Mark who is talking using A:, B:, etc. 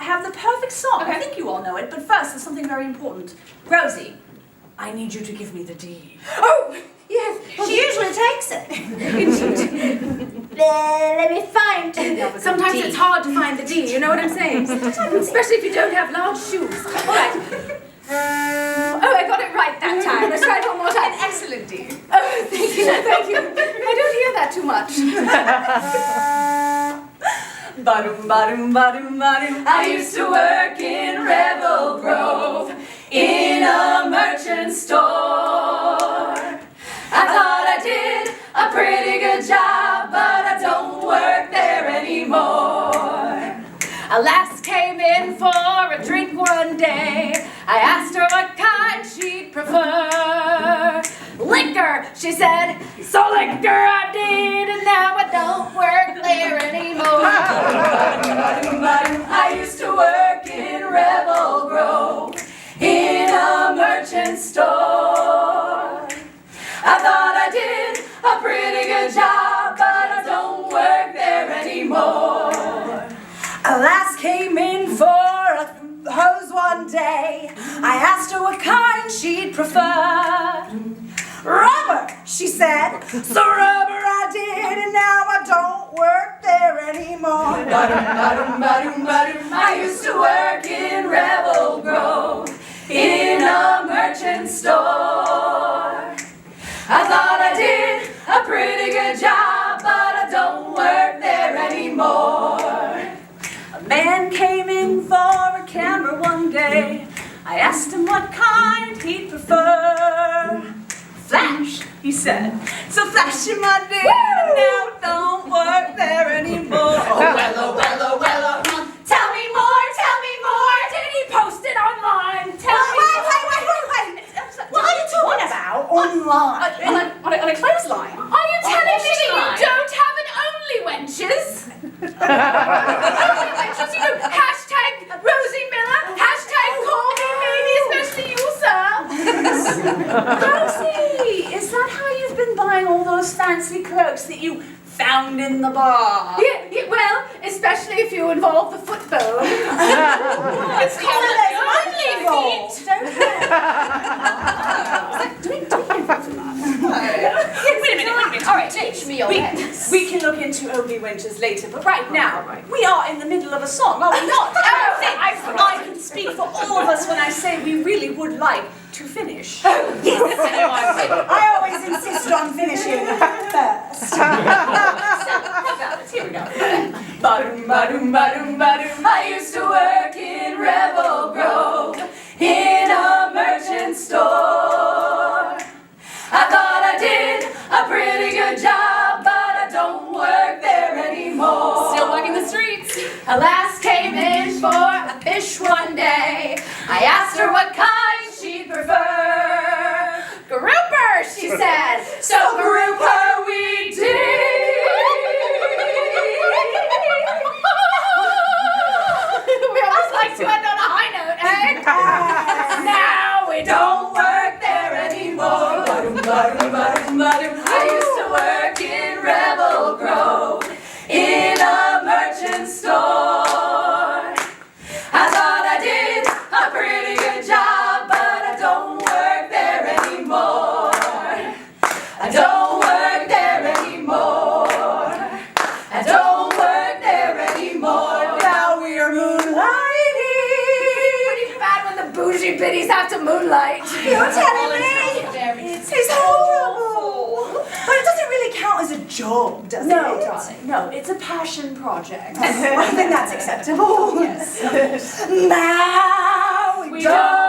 A: I have the perfect song.
B: Okay.
A: I think you all know it, but first there's something very important. Rosie, I need you to give me the D.
B: Oh, yes.
A: She usually takes it.
B: Let me find. Sometimes it's hard to find the D, you know what I'm saying? Especially if you don't have large shoes. All right. Oh, I got it right that time. Let's try it one more time.
A: An excellent D.
B: Oh, thank you, thank you. I don't hear that too much.
A: Ba-dum, ba-dum, ba-dum, ba-dum.
B: I used to work in Revel Grove in a merchant store. I thought I did a pretty good job, but I don't work there anymore. A lass came in for a drink one day. I asked her what kind she'd prefer. Liquor, she said, so liquor I did, and now I don't work there anymore. I used to work in Revel Grove in a merchant store. I thought I did a pretty good job, but I don't work there anymore.
A: A lass came in for a hose one day. I asked her what kind she'd prefer. Rubber, she said. So rubber I did, and now I don't work there anymore.
B: I used to work in Revel Grove in a merchant store. I thought I did a pretty good job, but I don't work there anymore.
A: A man came in for a camera one day. I asked him what kind he'd prefer. Flash, he said. So flashing my D, and now don't work there anymore.
B: Well, tell me more, did he post it online? Tell me
A: Wait. What are you talking about? Online.
B: on a clothesline? Are you telling me that you don't have an only wenches? Only wenches, you know, hashtag Rosie Miller, hashtag call me maybe, especially you, sir.
A: Rosie, is that how you've been buying all those fancy cloaks that you found in the bar?
B: Yeah, well, especially if you involve the football.
A: It's called an only roll. Don't you?
B: Do we involve in that?
A: Wait a minute. All right,
B: Teach me your ways.
A: we can look into only wenches later, but right now, we are in the middle of a song, are we not? I can speak for all of us when I say we really would like to finish.
B: Yes.
A: I always insist on finishing first.
B: Here we go. I used to work in Revel Grove in a merchant store. I thought I did a pretty good job, but I don't work there anymore. Still working the streets. A lass came in for a fish one day. I asked her what kind she'd prefer. Grouper, she said. So grouper we did. We always like to end on a high note, eh? Now we don't work there anymore. I used to work in Revel Grove in a merchant store. I thought I did a pretty good job, but I don't work there anymore. I don't work there anymore. I don't work there anymore.
A: Now we're moonlighting.
B: Pretty bad when the bougie biddies have to moonlight.
A: You're telling me? It's horrible. But it doesn't really count as a job, does it?
B: No, darling. No, it's a passion project.
A: I think that's acceptable.
B: Yes.
A: Now we don't